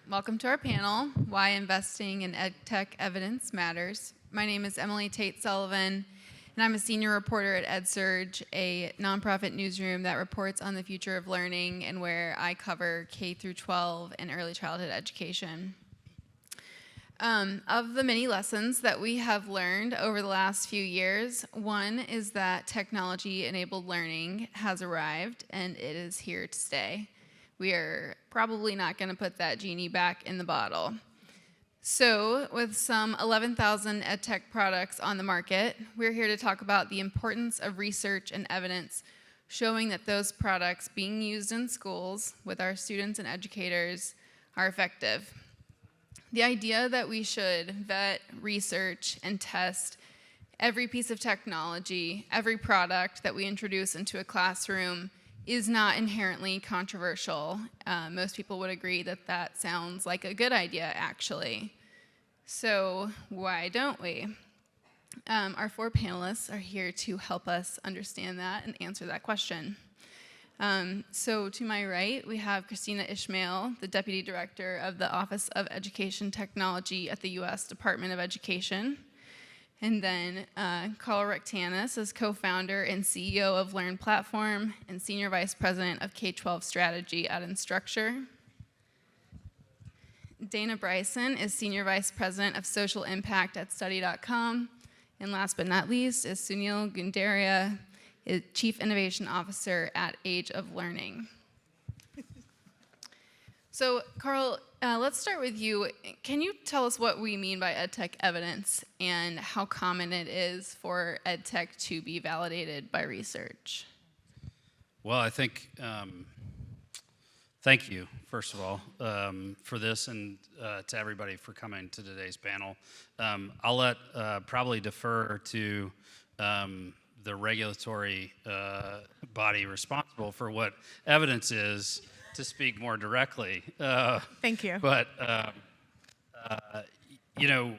Welcome to our panel, Why Investing in EdTech Evidence Matters. My name is Tate Sullivan, and I'm a senior reporter at EdSurge, a nonprofit newsroom that reports on the future of learning and where I cover K through 12 and early childhood education. Of the many lessons that we have learned over the last few years, one is that technology-enabled learning has arrived and it is here to stay. We are probably not going to put that genie back in the bottle. So, with some 11,000 EdTech products on the market, we're here to talk about the importance of research and evidence showing that those products being used in schools with our students and educators are effective. The idea that we should vet, research, and test every piece of technology, every product that we introduce into a classroom is not inherently controversial. Most people would agree that that sounds like a good idea, actually. So why don't we? Our four panelists are here to help us understand that and answer that question. So to my right, we have Christina Ishmael, the Deputy Director of the Office of Education Technology at the U.S. Department of Education. And then Karl Rectanus is co-founder and CEO of Learn Platform and Senior Vice President of K-12 Strategy at Instructure. Dana Bryson is Senior Vice President of Social Impact at Study.com. And last but not least is Sunil Gunderia, Chief Innovation Officer at Age of Learning. So, Karl, let's start with you. Can you tell us what we mean by EdTech evidence and how common it is for EdTech to be validated by research? Well, I think, thank you, first of all, for this and to everybody for coming to today's panel. I'll probably defer to the regulatory body responsible for what evidence is to speak more directly. Thank you. But, you know,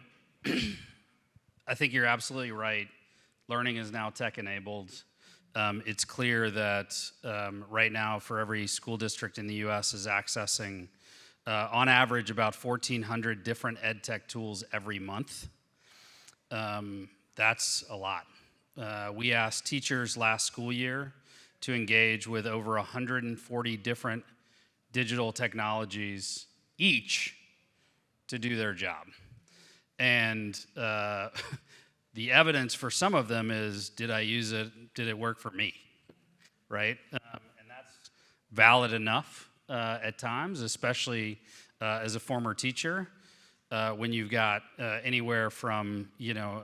I think you're absolutely right. Learning is now tech-enabled. It's clear that right now for every school district in the U.S. is accessing, on average, about 1,400 different EdTech tools every month. That's a lot. We asked teachers last school year to engage with over 140 different digital technologies each to do their job. And the evidence for some of them is, did I use it? Did it work for me? Right? And that's valid enough at times, especially as a former teacher. When you've got anywhere from, you know,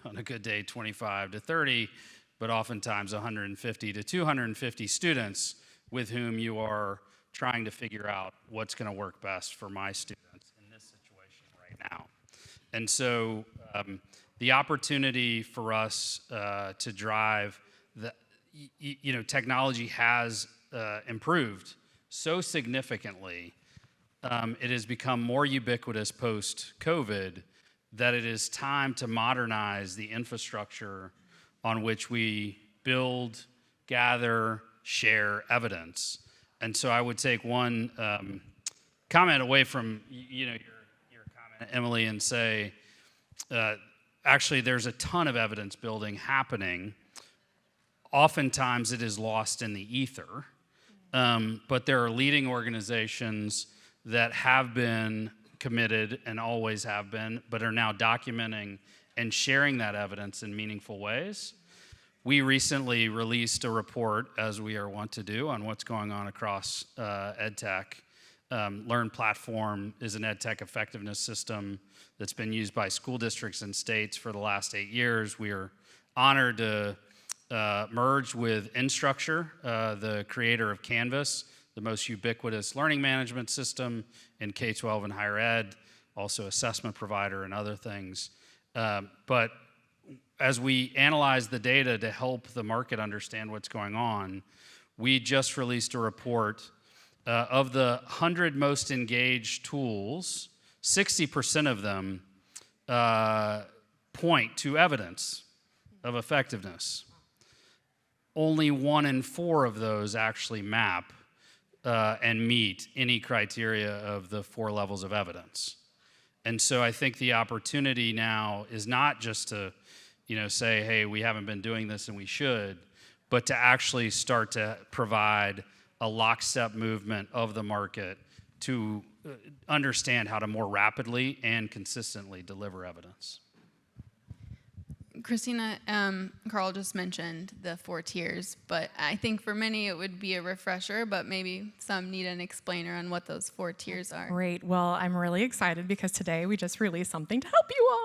on a good day, 25 to 30, but oftentimes 150 to 250 students with whom you are trying to figure out what's going to work best for my students in this situation right now. And so the opportunity for us to drive, you know, technology has improved so significantly. It has become more ubiquitous post-COVID that it is time to modernize the infrastructure on which we build, gather, share evidence. And so I would take one comment away from you know your comment, Emily, and say, actually, there's a ton of evidence building happening. Oftentimes, it is lost in the ether, but there are leading organizations that have been committed and always have been, but are now documenting and sharing that evidence in meaningful ways. We recently released a report, as we are wont to do, on what's going on across EdTech. Learn Platform is an EdTech effectiveness system that's been used by school districts and states for the last 8 years. We are honored to merge with Instructure, the creator of Canvas, the most ubiquitous learning management system in K-12 and higher ed, also assessment provider and other things. But as we analyze the data to help the market understand what's going on, we just released a report of the 100 most engaged tools. 60% of them point to evidence of effectiveness. Only 1 in 4 of those actually map and meet any criteria of the 4 levels of evidence. And so I think the opportunity now is not just to, say, hey, we haven't been doing this and we should, but to actually start to provide a lockstep movement of the market to understand how to more rapidly and consistently deliver evidence. Christina, Karl just mentioned the 4 tiers, but I think for many it would be a refresher, but maybe some need an explainer on what those 4 tiers are. Great. Well, I'm really excited because today we just released something to help you all.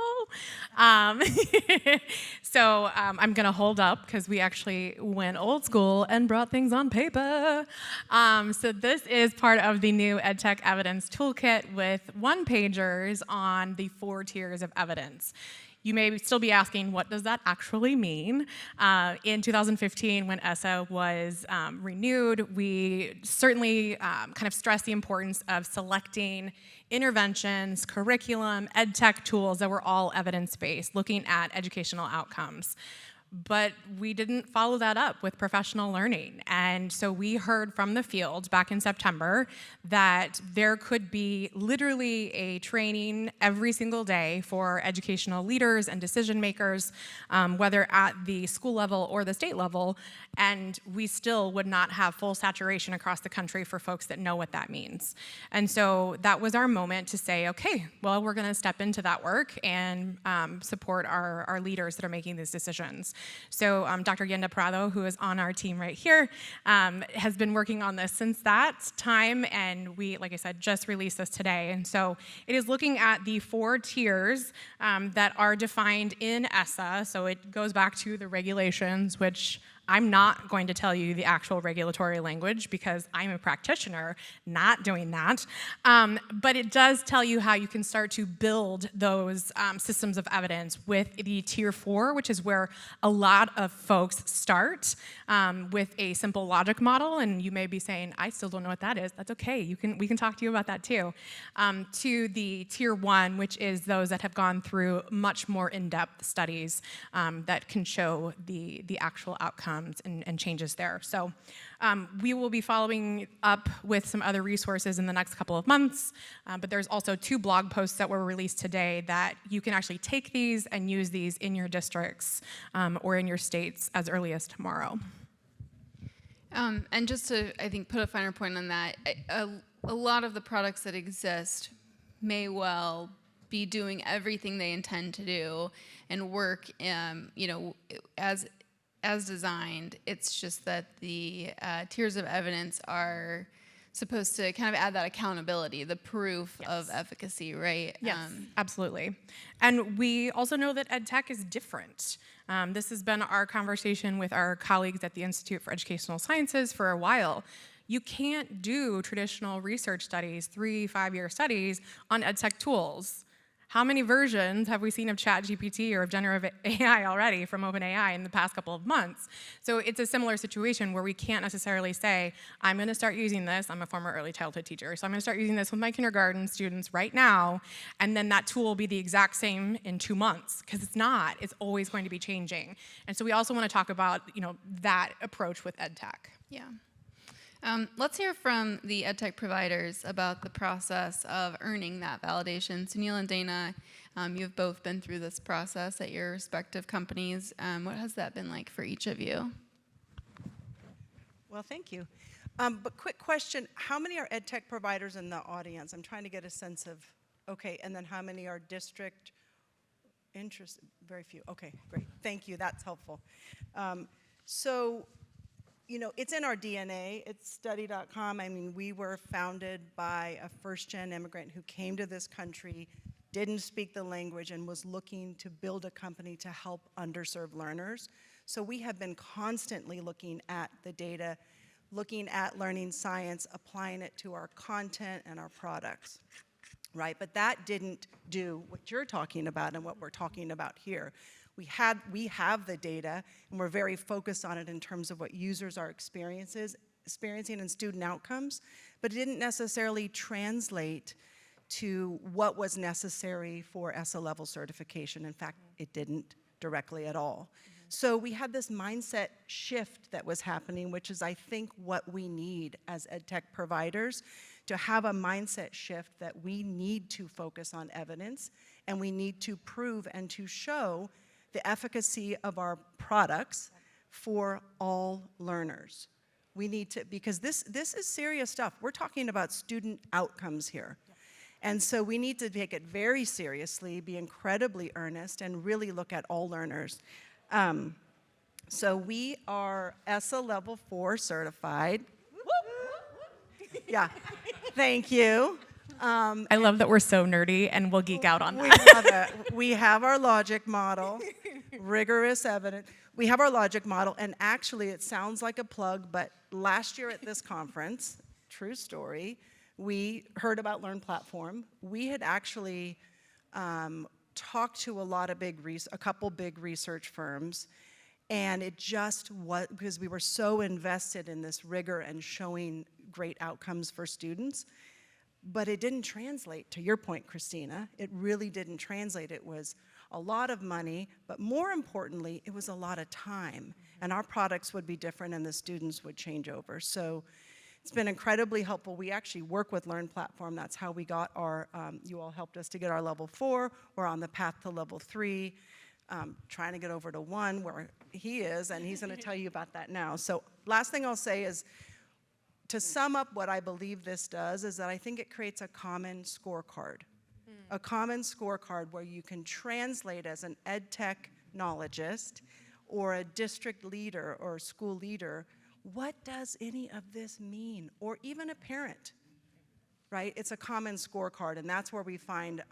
So I'm going to hold up because we actually went old school and brought things on paper. So this is part of the new EdTech Evidence Toolkit with one-pagers on the 4 tiers of evidence. You may still be asking, what does that actually mean? In 2015, when ESSA was renewed, we certainly kind of stressed the importance of selecting interventions, curriculum, EdTech tools that were all evidence-based, looking at educational outcomes. But we didn't follow that up with professional learning. And so we heard from the field back in September that there could be literally a training every single day for educational leaders and decision makers, whether at the school level or the state level, and we still would not have full saturation across the country for folks that know what that means. And so that was our moment to say, okay, well, we're gonna step into that work and support our leaders that are making these decisions. So Dr. Yenda Prado, who is on our team right here, has been working on this since that time, and we, like I said, just released this today. And so it is looking at the 4 tiers that are defined in ESSA, so it goes back to the regulations, which I'm not going to tell you the actual regulatory language because I'm a practitioner not doing that. But it does tell you how you can start to build those systems of evidence with the tier 4, which is where a lot of folks start with a simple logic model. And you may be saying, I still don't know what that is. That's okay. We can talk to you about that too. To the tier 1, which is those that have gone through much more in-depth studies that can show the actual outcomes and changes there. So we will be following up with some other resources in the next couple of months, but there's also 2 blog posts that were released today that you can actually take these and use these in your districts or in your states as early as tomorrow. And just to, I think, put a finer point on that, a lot of the products that exist may well be doing everything they intend to do and work, as designed. It's just that the tiers of evidence are supposed to kind of add that accountability, the proof of efficacy, right? Yes, absolutely. And we also know that EdTech is different. This has been our conversation with our colleagues at the Institute for Educational Sciences for a while. You can't do traditional research studies, 3-5-year studies on EdTech tools. How many versions have we seen of ChatGPT or of generative AI already from OpenAI in the past couple of months? So it's a similar situation where we can't necessarily say, I'm going to start using this. I'm a former early childhood teacher, so I'm going to start using this with my kindergarten students right now, and then that tool will be the exact same in 2 months, because it's not. It's always going to be changing. And so we also want to talk about, that approach with EdTech. Yeah. Let's hear from the EdTech providers about the process of earning that validation. Sunil and Dana, you've both been through this process at your respective companies. What has that been like for each of you? Well, thank you. But quick question, how many are EdTech providers in the audience? I'm trying to get a sense of, okay, and then how many are district interested? Very few. Okay, great. Thank you. That's helpful. It's in our DNA. It's study.com. I mean, we were founded by a first-gen immigrant who came to this country, didn't speak the language, and was looking to build a company to help underserved learners. So we have been constantly looking at the data, looking at learning science, applying it to our content and our products, right? But that didn't do what you're talking about and what we're talking about here. We have the data, and we're very focused on it in terms of what users are experiencing in student outcomes, but it didn't necessarily translate to what was necessary for ESSA-level certification. In fact, it didn't directly at all. So we had this mindset shift that was happening, which is, I think, what we need as EdTech providers, to have a mindset shift that we need to focus on evidence, and we need to prove and to show the efficacy of our products for all learners. We need to, because this is serious stuff. We're talking about student outcomes here. And so we need to take it very seriously, be incredibly earnest, and really look at all learners. So we are ESSA-level 4 certified. Yeah, thank you. I love that we're so nerdy and we'll geek out on We that. love it. We have our logic model, rigorous evidence. We have our logic model, and actually it sounds like a plug, but last year at this conference, true story, we heard about Learn Platform. We had actually talked to a couple big research firms, and it just was, because we were so invested in this rigor and showing great outcomes for students, but it didn't translate, to your point, Christina. It really didn't translate. It was a lot of money, but more importantly, it was a lot of time. And our products would be different and the students would change over. So it's been incredibly helpful. We actually work with Learn Platform. That's how we got our, you all helped us to get our level 4. We're on the path to level 3, trying to get over to 1 where he is, and he's gonna tell you about that now. So last thing I'll say is, to sum up what I believe this does, is that I think it creates a common scorecard. A common scorecard where you can translate as an EdTech knowledgeist or a district leader or school leader, what does any of this mean? Or even a parent, right? It's a common scorecard, and that's where we find,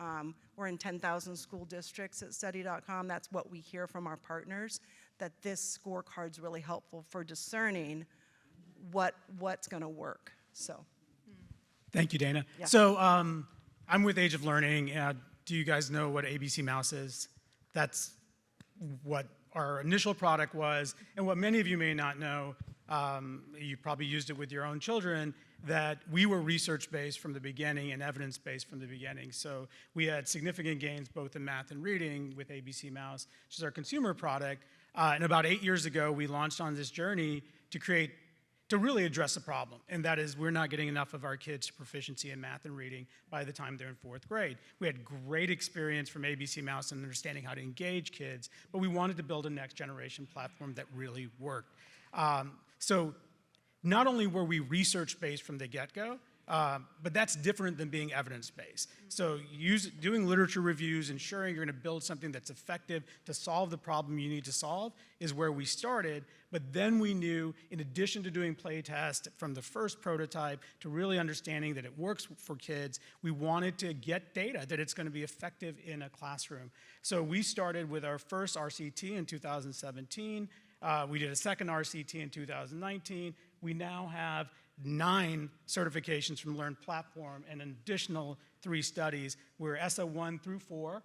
we're in 10,000 school districts at study.com. That's what we hear from our partners, that this scorecard's really helpful for discerning what's gonna work, so. Thank you, Dana. Yeah. So I'm with Age of Learning. Do you guys know what ABC Mouse is? That's what our initial product was, and what many of you may not know, you probably used it with your own children, that we were research-based from the beginning and evidence-based from the beginning. So we had significant gains both in math and reading with ABC Mouse, which is our consumer product. And about 8 years ago, we launched on this journey to really address a problem, and that is we're not getting enough of our kids to proficiency in math and reading by the time they're in 4th grade. We had great experience from ABC Mouse in understanding how to engage kids, but we wanted to build a next generation platform that really worked. So not only were we research-based from the get-go, but that's different than being evidence-based. So doing literature reviews, ensuring you're gonna build something that's effective to solve the problem you need to solve is where we started. But then we knew, in addition to doing play tests from the first prototype to really understanding that it works for kids, we wanted to get data that it's gonna be effective in a classroom. So we started with our first RCT in 2017. We did a second RCT in 2019. We now have 9 certifications from Learn Platform and an additional 3 studies. We're ESSA 1 through 4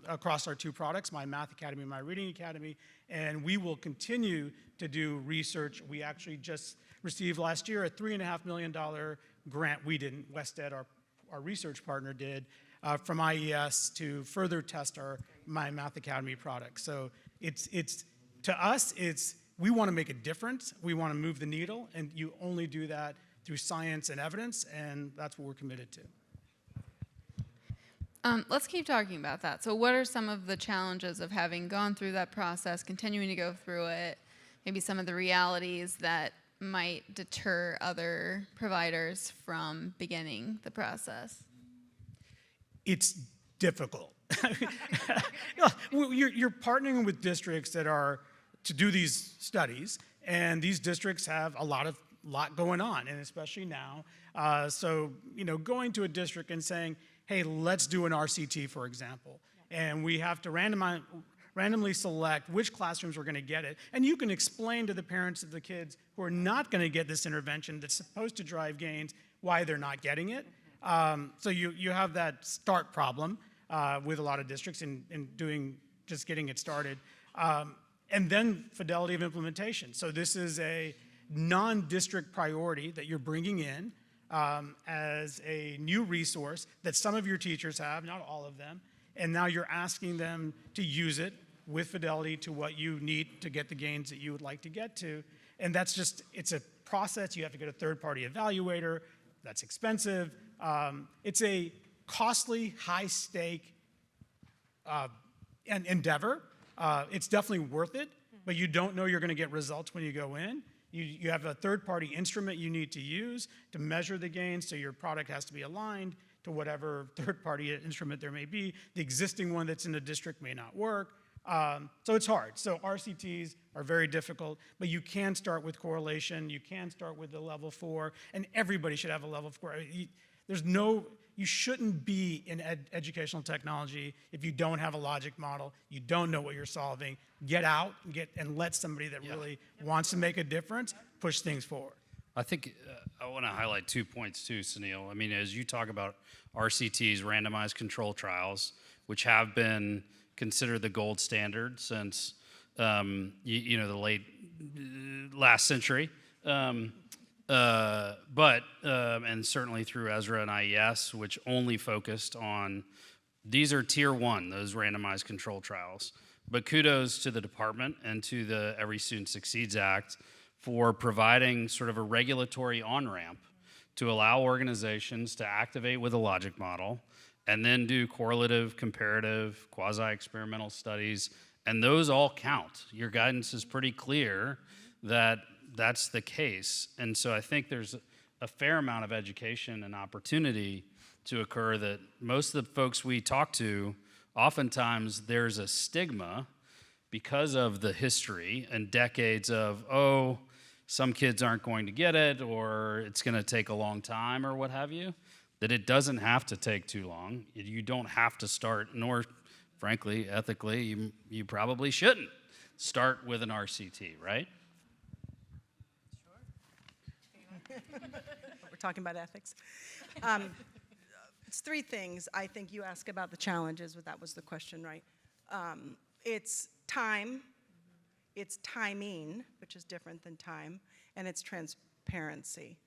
across our 2 products, My Math Academy and My Reading Academy, and we will continue to do research. We actually just received last year a $3.5 million grant. We didn't, WestEd, our research partner, did, from IES to further test our My Math Academy product. So to us, we want to make a difference. We want to move the needle, and you only do that through science and evidence, and that's what we're committed to. Let's keep talking about that. So what are some of the challenges of having gone through that process, continuing to go through it, maybe some of the realities that might deter other providers from beginning the process? It's difficult. You're partnering with districts that are to do these studies, and these districts have a lot going on, and especially now. So going to a district and saying, hey, let's do an RCT, for example, and we have to randomly select which classrooms we're going to get it, and you can explain to the parents of the kids who are not going to get this intervention that's supposed to drive gains why they're not getting it. So you have that start problem with a lot of districts in just getting it started. And then fidelity of implementation. So this is a non-district priority that you're bringing in as a new resource that some of your teachers have, not all of them, and now you're asking them to use it with fidelity to what you need to get the gains that you would like to get to. And that's just, it's a process. You have to get a third-party evaluator. That's expensive. It's a costly, high-stake endeavor. It's definitely worth it, but you don't know you're going to get results when you go in. You have a third-party instrument you need to use to measure the gains, so your product has to be aligned to whatever third-party instrument there may be. The existing one that's in the district may not work. So it's hard. So RCTs are very difficult, but you can start with correlation. You can start with the level 4, and everybody should have a level 4. You shouldn't be in educational technology if you don't have a logic model, you don't know what you're solving. Get out and let somebody that really wants to make a difference push things forward. I think I want to highlight 2 points too, Sunil. I mean, as you talk about RCTs, randomized control trials, which have been considered the gold standard since the late last century, and certainly through ESRA and IES, which only focused on, these are tier 1, those randomized control trials. But kudos to the department and to the Every Student Succeeds Act for providing sort of a regulatory on-ramp to allow organizations to activate with a logic model and then do correlative, comparative, quasi-experimental studies, and those all count. Your guidance is pretty clear that that's the case. And so I think there's a fair amount of education and opportunity to occur that most of the folks we talk to, oftentimes there's a stigma because of the history and decades of, some kids aren't going to get it, or it's going to take a long time, or what have you, that it doesn't have to take too long. You don't have to start, nor, frankly, ethically, you probably shouldn't start with an RCT, right? We're talking about ethics. It's 3 things. I think you asked about the challenges, but that was the question, right? It's time, it's timing, which is different than time, and it's transparency.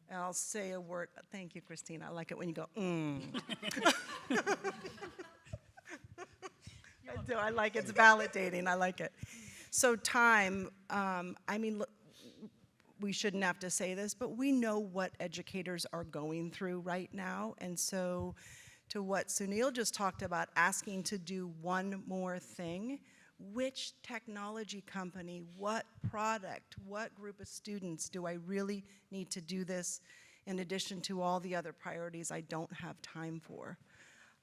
And I'll say a word. Thank you, Christine. I like it when you go, I do. I like it. It's validating. I like it. So time, look, we shouldn't have to say this, but we know what educators are going through right now. And so to what Sunil just talked about, asking to do one more thing, which technology company, what product, what group of students do I really need to do this in addition to all the other priorities I don't have time for?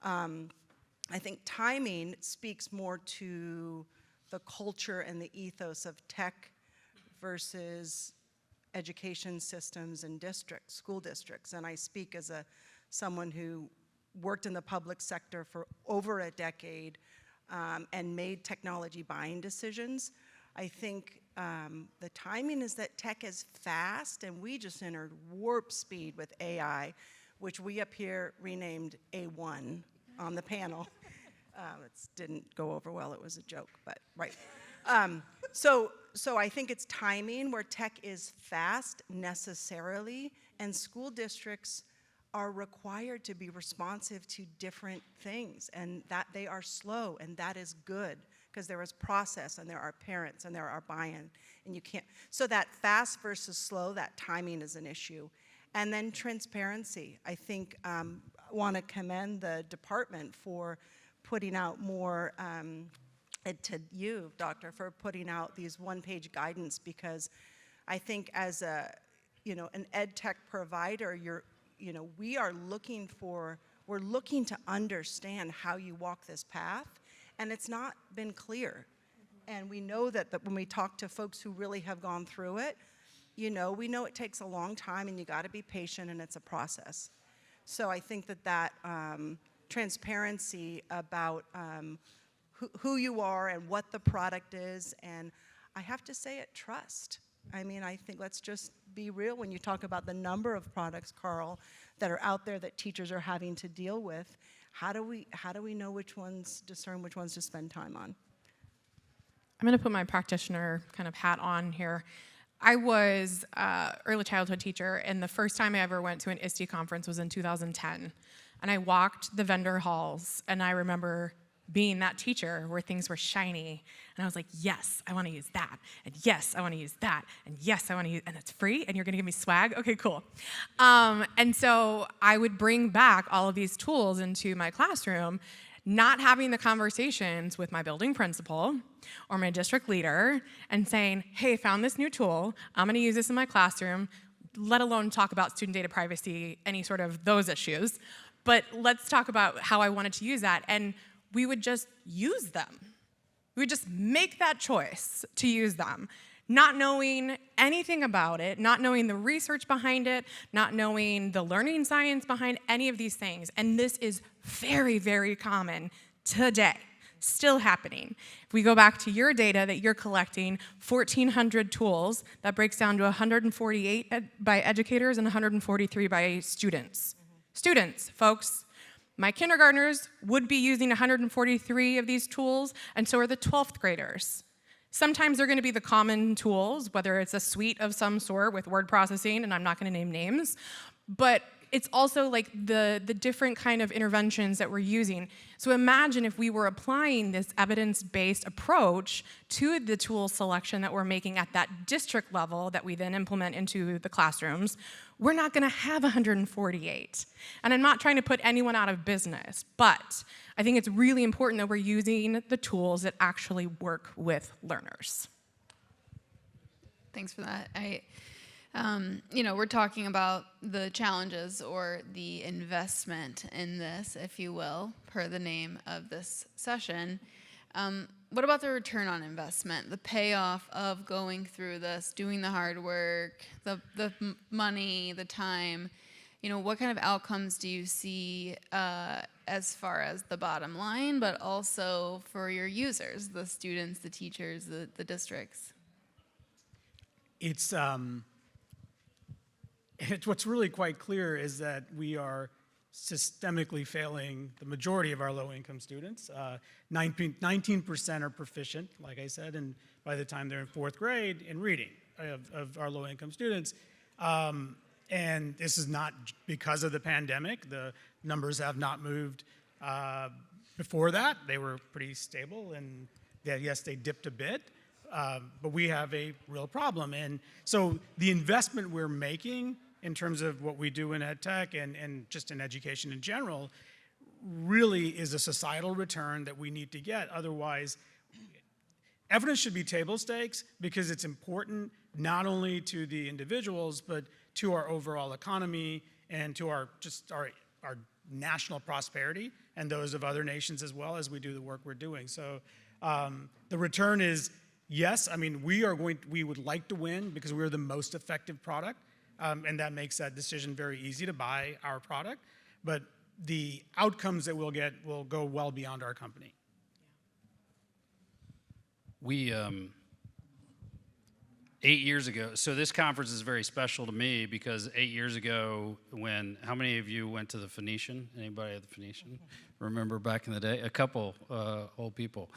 I think timing speaks more to the culture and the ethos of tech versus education systems and districts, school districts. And I speak as someone who worked in the public sector for over a decade and made technology buying decisions. I think the timing is that tech is fast, and we just entered warp speed with AI, which we up here renamed A1 on the panel. It didn't go over well, it was a joke, but right. So I think it's timing where tech is fast necessarily, and school districts are required to be responsive to different things, and that they are slow, and that is good because there is process and there are parents and there are buy-in, and you can't. So that fast versus slow, that timing is an issue. And then transparency. I think I want to commend the department for putting out more, and to you, Doctor, for putting out these one-page guidance, because I think as an EdTech provider, we're looking to understand how you walk this path, and it's not been clear. And we know that when we talk to folks who really have gone through it, we know it takes a long time, and you got to be patient, and it's a process. So I think that transparency about who you are and what the product is, and I have to say it, trust. I think let's just be real when you talk about the number of products, Karl, that are out there that teachers are having to deal with. How do we know discern which ones to spend time on? I'm going to put my practitioner kind of hat on here. I was an early childhood teacher, and the first time I ever went to an ISTE conference was in 2010. And I walked the vendor halls, and I remember being that teacher where things were shiny. And I was like, yes, I want to use that. And yes, I want to use that. And yes, I want to use, and it's free, and you're going to give me swag? Okay, cool. And so I would bring back all of these tools into my classroom, not having the conversations with my building principal or my district leader and saying, hey, found this new tool. I'm going to use this in my classroom, let alone talk about student data privacy, any sort of those issues. But let's talk about how I wanted to use that. And we would just use them. We would just make that choice to use them, not knowing anything about it, not knowing the research behind it, not knowing the learning science behind any of these things. And this is very, very common today, still happening. If we go back to your data that you're collecting, 1,400 tools, that breaks down to 148 by educators and 143 by students. Students, folks. My kindergartners would be using 143 of these tools, and so are the 12th graders. Sometimes they're going to be the common tools, whether it's a suite of some sort with word processing, and I'm not going to name names, but it's also like the different kind of interventions that we're using. So imagine if we were applying this evidence-based approach to the tool selection that we're making at that district level that we then implement into the classrooms. We're not going to have 148. And I'm not trying to put anyone out of business, but I think it's really important that we're using the tools that actually work with learners. Thanks for that. We're talking about the challenges or the investment in this, if you will, per the name of this session. What about the return on investment, the payoff of going through this, doing the hard work, the money, the time? What kind of outcomes do you see as far as the bottom line, but also for your users, the students, the teachers, the districts? It's what's really quite clear is that we are systemically failing the majority of our low-income students. 19% are proficient, like I said, and by the time they're in 4th grade in reading of our low-income students. And this is not because of the pandemic. The numbers have not moved before that. They were pretty stable, and yes, they dipped a bit. But we have a real problem. And so the investment we're making in terms of what we do in EdTech and just in education in general really is a societal return that we need to get. Otherwise, evidence should be table stakes because it's important not only to the individuals, but to our overall economy and to our national prosperity and those of other nations as well as we do the work we're doing. So the return is, yes, I mean, we would like to win because we're the most effective product, and that makes that decision very easy to buy our product. But the outcomes that we'll get will go well beyond our company. We, 8 years ago, so this conference is very special to me because 8 years ago how many of you went to the Phoenician? Anybody at the Phoenician? Remember back in the day? A couple old people.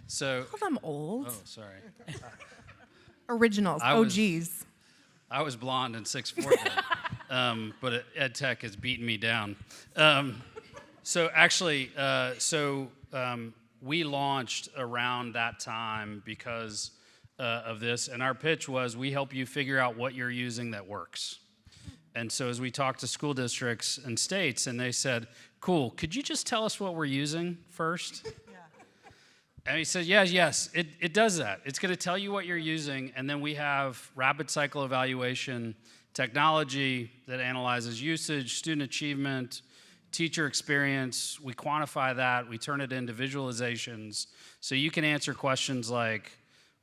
So Call them old. Oh, sorry. Originals, OGs. I was blonde and 6'4", but EdTech has beaten me down. So actually, we launched around that time because of this, and our pitch was we help you figure out what you're using that works. And so as we talked to school districts and states, and they said, cool, could you just tell us what we're using first? And he said, yes, it does that. It's going to tell you what you're using, and then we have rapid cycle evaluation technology that analyzes usage, student achievement, teacher experience. We quantify that. We turn it into visualizations. So you can answer questions like,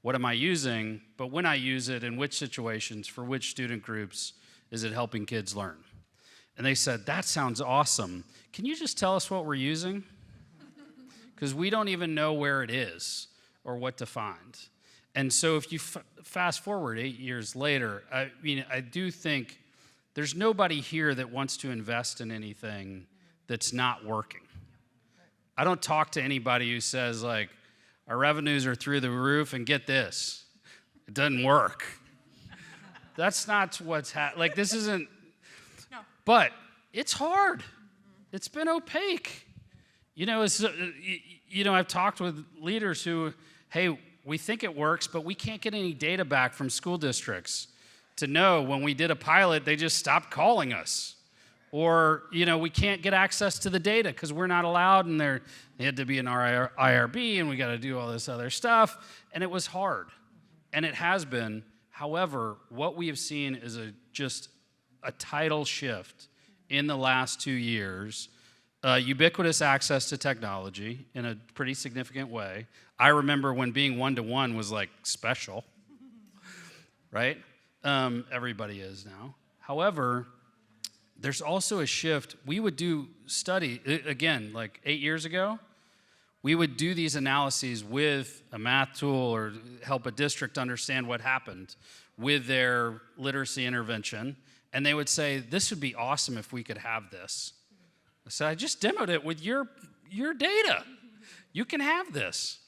what am I using? But when I use it, in which situations, for which student groups, is it helping kids learn? And they said, that sounds awesome. Can you just tell us what we're using? Because we don't even know where it is or what to find. And so if you fast forward 8 years later, I mean, I do think there's nobody here that wants to invest in anything that's not working. I don't talk to anybody who says, like, our revenues are through the roof, and get this, it doesn't work. That's not what's happening. Like, this isn't, no. But it's hard. It's been opaque. I've talked with leaders who, hey, we think it works, but we can't get any data back from school districts to know when we did a pilot, they just stopped calling us. Or, we can't get access to the data because we're not allowed, and they had to be an IRB, and we got to do all this other stuff. And it was hard, and it has been. However, what we have seen is just a tidal shift in the last 2 years. Ubiquitous access to technology in a pretty significant way. I remember when being one-to-one was like special, right? Everybody is now. However, there's also a shift. We would do study, again, like 8 years ago, we would do these analyses with a math tool or help a district understand what happened with their literacy intervention. And they would say, this would be awesome if we could have this. So I just demoed it with your data. You can have this.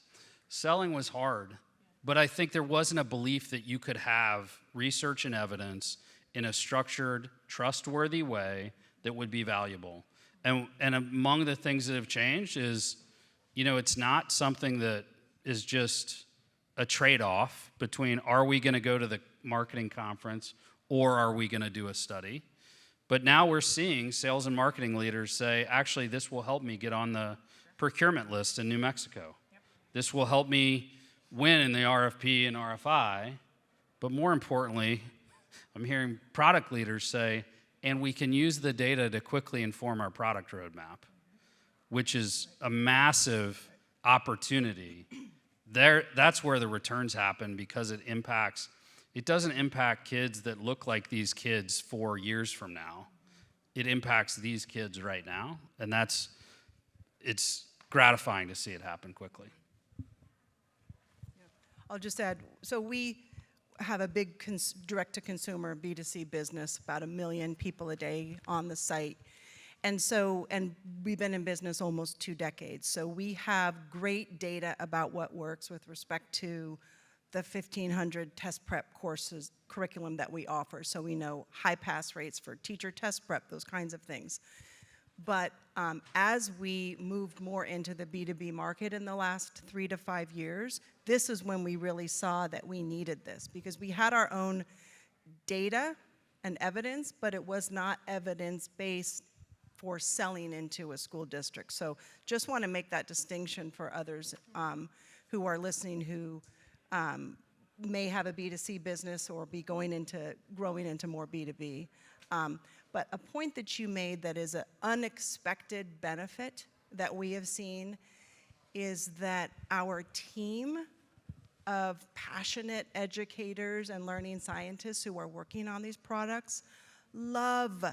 Selling was hard, but I think there wasn't a belief that you could have research and evidence in a structured, trustworthy way that would be valuable. And among the things that have changed is, it's not something that is just a trade-off between are we going to go to the marketing conference or are we going to do a study? But now we're seeing sales and marketing leaders say, actually, this will help me get on the procurement list in New Mexico. Yep. This will help me win in the RFP and RFI. But more importantly, I'm hearing product leaders say, and we can use the data to quickly inform our product roadmap, which is a massive opportunity. That's where the returns happen because it doesn't impact kids that look like these kids 4 years from now. It impacts these kids right now, and it's gratifying to see it happen quickly. I'll just add, so we have a big direct-to-consumer B2C business, about 1 million people a day on the site. And we've been in business almost 2 decades. So we have great data about what works with respect to the 1,500 test prep curriculum that we offer. So we know high pass rates for teacher test prep, those kinds of things. But as we moved more into the B2B market in the last 3 to 5 years, this is when we really saw that we needed this because we had our own data and evidence, but it was not evidence-based for selling into a school district. So just want to make that distinction for others who are listening who may have a B2C business or be growing into more B2B. But a point that you made that is an unexpected benefit that we have seen is that our team of passionate educators and learning scientists who are working on these products love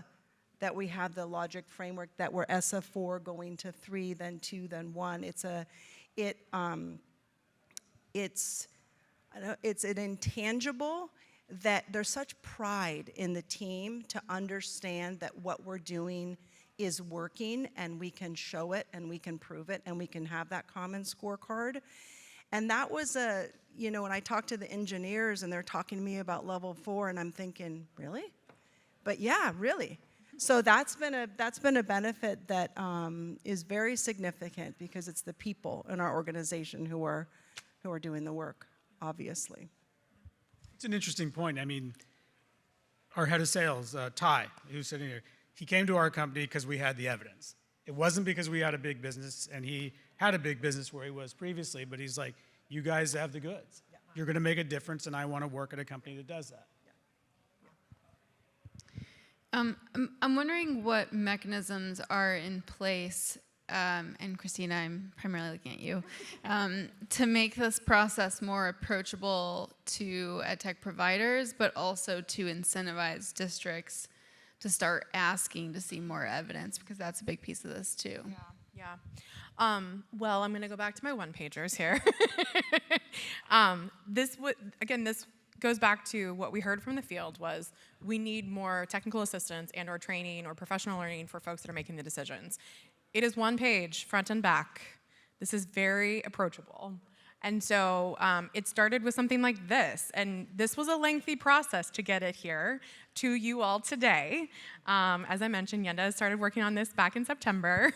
that we have the logic framework, that we're ESSA 4 going to 3, then 2, then 1. It's an intangible that there's such pride in the team to understand that what we're doing is working and we can show it and we can prove it and we can have that common scorecard. And that was when I talk to the engineers and they're talking to me about level 4 and I'm thinking, really? But yeah, really. So that's been a benefit that is very significant because it's the people in our organization who are doing the work, obviously. It's an interesting point. I mean, our head of sales, Tate, who's sitting here, he came to our company because we had the evidence. It wasn't because we had a big business, and he had a big business where he was previously, but he's like, you guys have the goods. Yeah. You're going to make a difference, and I want to work at a company that does that. I'm wondering what mechanisms are in place, and Christina, I'm primarily looking at you, to make this process more approachable to EdTech providers, but also to incentivize districts to start asking to see more evidence, because that's a big piece of this too. Yeah. Well, I'm going to go back to my one-pagers here. This goes back to what we heard from the field was we need more technical assistance and or training or professional learning for folks that are making the decisions. It is one page, front and back. This is very approachable. And so it started with something like this. And this was a lengthy process to get it here to you all today. As I mentioned, Yenda started working on this back in September.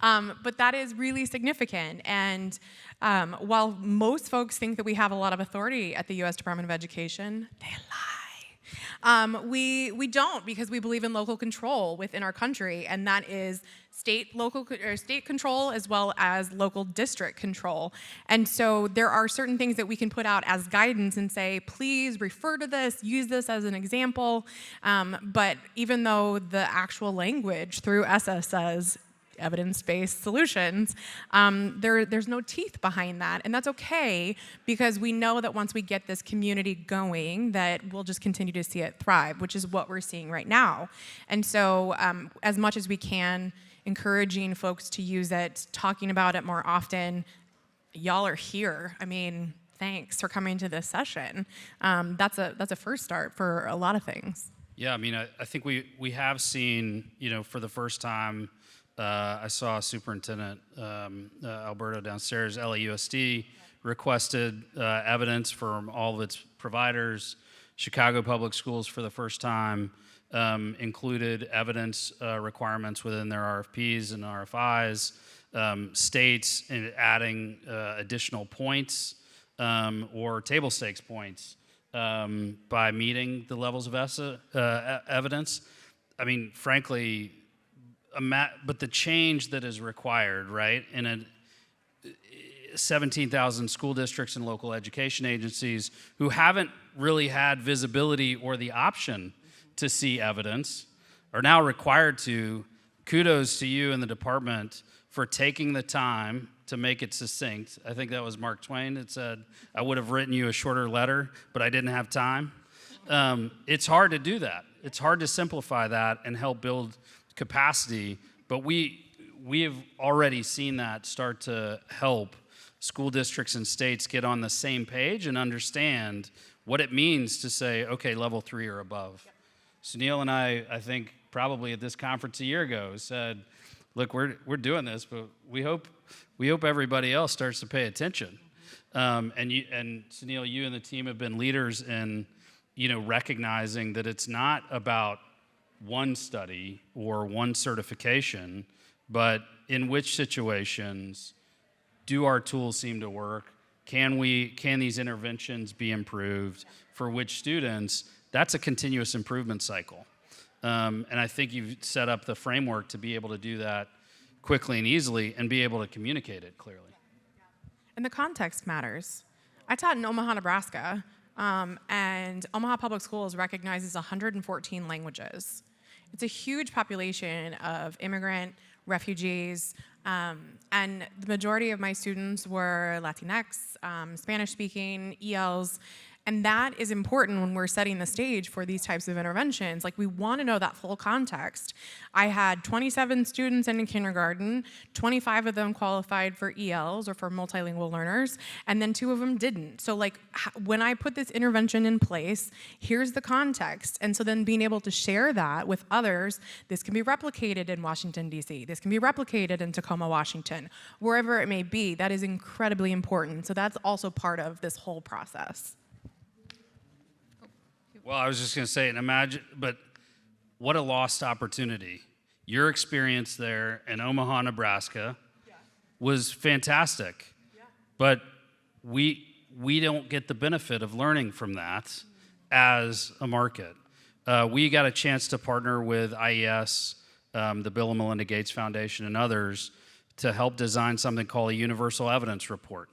But that is really significant. And while most folks think that we have a lot of authority at the U.S. Department of Education, they lie. We don't, because we believe in local control within our country, and that is state control as well as local district control. And so there are certain things that we can put out as guidance and say, please refer to this, use this as an example. But even though the actual language through ESSA says evidence-based solutions, there's no teeth behind that, and that's okay, because we know that once we get this community going, that we'll just continue to see it thrive, which is what we're seeing right now. And so as much as we can, encouraging folks to use it, talking about it more often. Y'all are here. I mean, thanks for coming to this session. That's a first start for a lot of things. Yeah, I mean, I think we have seen, for the first time, I saw Superintendent Roberto downstairs, LAUSD requested evidence from all of its providers. Chicago Public Schools, for the first time, included evidence requirements within their RFPs and RFIs. States in adding additional points or table stakes points by meeting the levels of ESSA evidence. I mean, frankly, but the change that is required, right, in 17,000 school districts and local education agencies who haven't really had visibility or the option to see evidence are now required to. Kudos to you and the department for taking the time to make it succinct. I think that was Mark Twain that said, I would have written you a shorter letter, but I didn't have time. It's hard to do that. It's hard to simplify that and help build capacity, but we have already seen that start to help school districts and states get on the same page and understand what it means to say, okay, level 3 or above. Yep. Sunil and I think probably at this conference a year ago said, look, we're doing this, but we hope everybody else starts to pay attention. And Sunil, you and the team have been leaders in, recognizing that it's not about one study or one certification, but in which situations do our tools seem to work? Can these interventions be improved? For which students? That's a continuous improvement cycle. And I think you've set up the framework to be able to do that quickly and easily and be able to communicate it clearly. And the context matters. I taught in Omaha, Nebraska, and Omaha Public Schools recognizes 114 languages. It's a huge population of immigrant refugees, and the majority of my students were Latinx, Spanish-speaking, ELs, and that is important when we're setting the stage for these types of interventions. Like, we want to know that full context. I had 27 students in kindergarten, 25 of them qualified for ELs or for multilingual learners, and then 2 of them didn't. So when I put this intervention in place, here's the context. And so then being able to share that with others, this can be replicated in Washington, D.C., this can be replicated in Tacoma, Washington, wherever it may be, that is incredibly important. So that's also part of this whole process. Well, I was just going to say, and imagine, but what a lost opportunity. Your experience there in Omaha, Nebraska was fantastic, but we don't get the benefit of learning from that as a market. We got a chance to partner with IES, the Bill and Melinda Gates Foundation, and others to help design something called a Universal Evidence Report.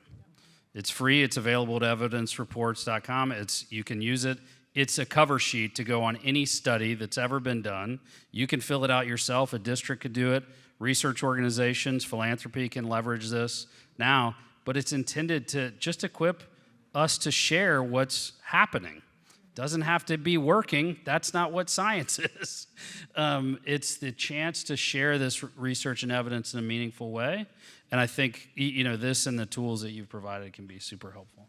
It's free. It's available to evidencereports.com. You can use it. It's a cover sheet to go on any study that's ever been done. You can fill it out yourself. A district could do it. Research organizations, philanthropy can leverage this now. But it's intended to just equip us to share what's happening. Doesn't have to be working. That's not what science is. It's the chance to share this research and evidence in a meaningful way. And I think this and the tools that you've provided can be super helpful.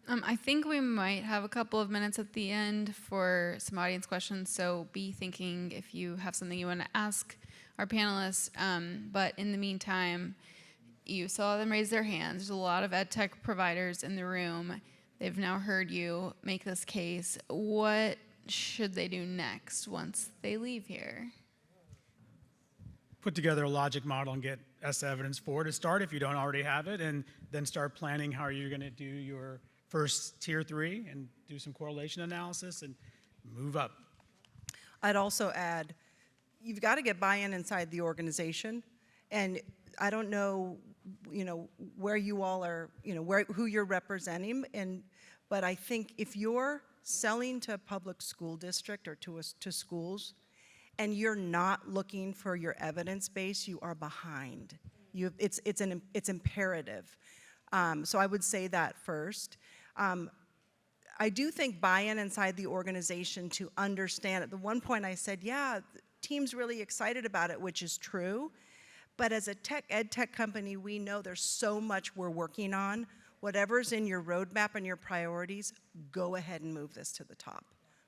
I think we might have a couple of minutes at the end for some audience questions, so be thinking if you have something you want to ask our panelists. But in the meantime, You saw them raise their hands. There's a lot of EdTech providers in the room. They've now heard you make this case. What should they do next once they leave here? Put together a logic model and get ESSA evidence for to start if you don't already have it, and then start planning how you're going to do your first tier 3 and do some correlation analysis and move up. I'd also add, you've got to get buy-in inside the organization, and I don't know, where you all are, who you're representing, but I think if you're selling to a public school district or to schools, and you're not looking for your evidence base, you are behind. It's imperative. So I would say that first. I do think buy-in inside the organization to understand. At the one point I said, yeah, the team's really excited about it, which is true. But as a EdTech company, we know there's so much we're working on. Whatever's in your roadmap and your priorities, go ahead and move this to the top.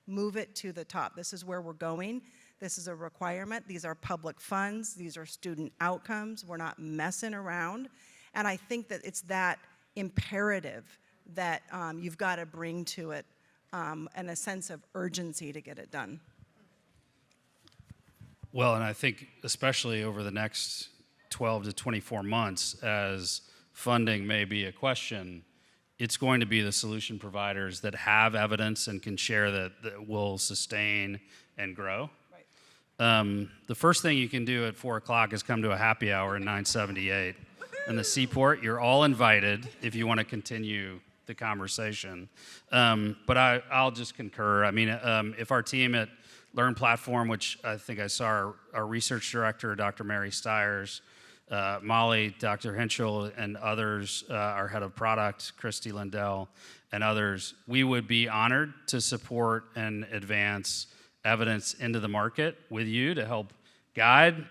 Move it to the top. This is where we're going. This is a requirement. These are public funds. These are student outcomes. We're not messing around. And I think that it's that imperative that you've got to bring to it and a sense of urgency to get it done. Well, and I think especially over the next 12 to 24 months, as funding may be a question, it's going to be the solution providers that have evidence and can share that will sustain and grow. Right. The first thing you can do at 4 o'clock is come to a happy hour in 978. In the Seaport, you're all invited if you want to continue the conversation. But I'll just concur. I mean, if our team at Learn Platform, which I think I saw our research director, Dr. Mary Stiers, Molly, Dr. Henschel, and others, our head of product, Christy Lindell, and others, we would be honored to support and advance evidence into the market with you to help guide,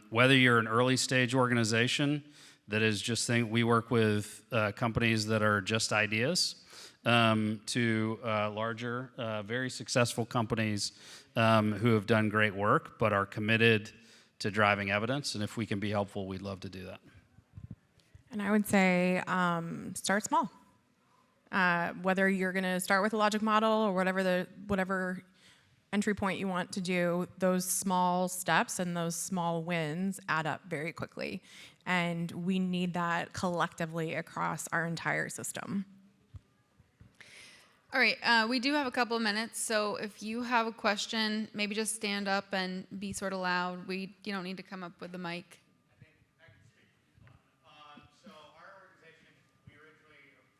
whether you're an early stage organization that is just we work with companies that are just ideas, to larger, very successful companies who have done great work but are committed to driving evidence. And if we can be helpful, we'd love to do that. And I would say start small. Whether you're going to start with a logic model or whatever entry point you want to do, those small steps and those small wins add up very quickly. And we need that collectively across our entire system. All right, we do have a couple of minutes, so if you have a question, maybe just stand up and be sort of loud. You don't need to come up with the mic. I can speak. So our organization, our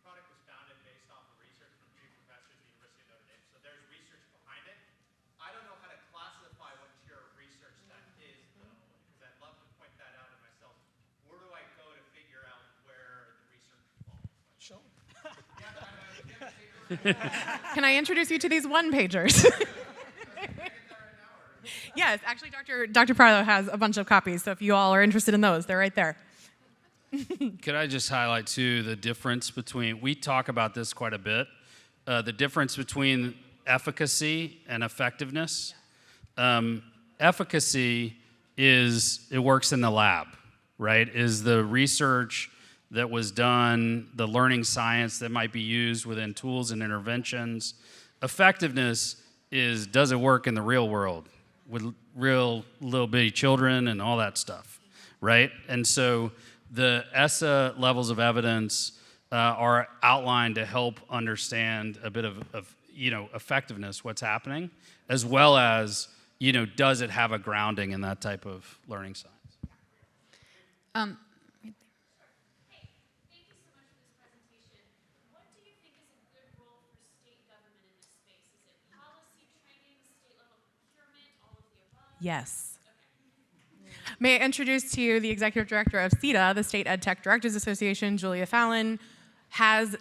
product was founded based off of research from two professors at the University of Notre Dame. So there's research behind it. I don't know how to classify what tier of research that is, though, because I'd love to point that out to myself. Where do I go to figure out where the research falls? Sure. Can I introduce you to these one-pagers? Yes, actually, Dr. Parlo has a bunch of copies, so if you all are interested in those, they're right there. Could I just highlight, too, the difference between, we talk about this quite a bit, the difference between efficacy and effectiveness. Efficacy it works in the lab, right? Is the research that was done, the learning science that might be used within tools and interventions. Effectiveness does it work in the real world with real little bitty children and all that stuff, right? And so the ESSA levels of evidence are outlined to help understand a bit of effectiveness, what's happening, as well as, does it have a grounding in that type of learning science? Yes. May I introduce to you the executive director of CETA, the State EdTech Directors Association, Julia Fallon, has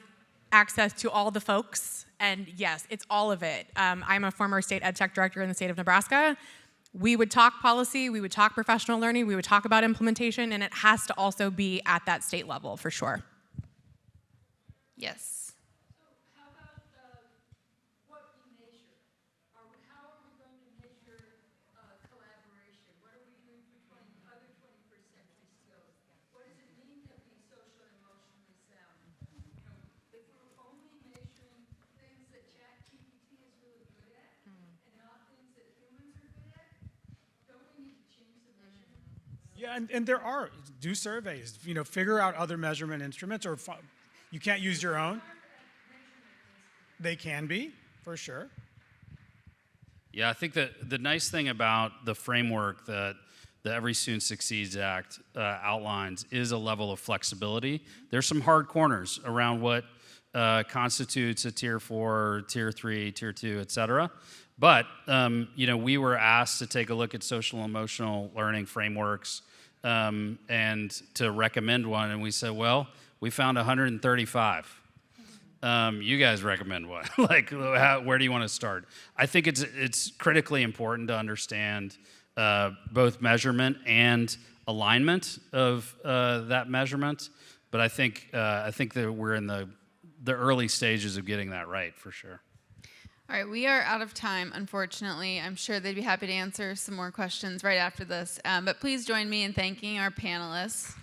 access to all the folks, and yes, it's all of it. I'm a former state EdTech director in the state of Nebraska. We would talk policy, we would talk professional learning, we would talk about implementation, and it has to also be at that state level for sure. Yes. Yeah, and there are, do surveys, figure out other measurement instruments, or you can't use your own. They can be, for sure. Yeah, I think that the nice thing about the framework that the Every Student Succeeds Act outlines is a level of flexibility. There's some hard corners around what constitutes a Tier 4, Tier 3, Tier 2, et cetera. But, we were asked to take a look at social emotional learning frameworks and to recommend one, and we said, well, we found 135. You guys recommend what? Where do you want to start? I think it's critically important to understand both measurement and alignment of that measurement. But I think that we're in the early stages of getting that right, for sure. All right, we are out of time, unfortunately. I'm sure they'd be happy to answer some more questions right after this. But please join me in thanking our panelists.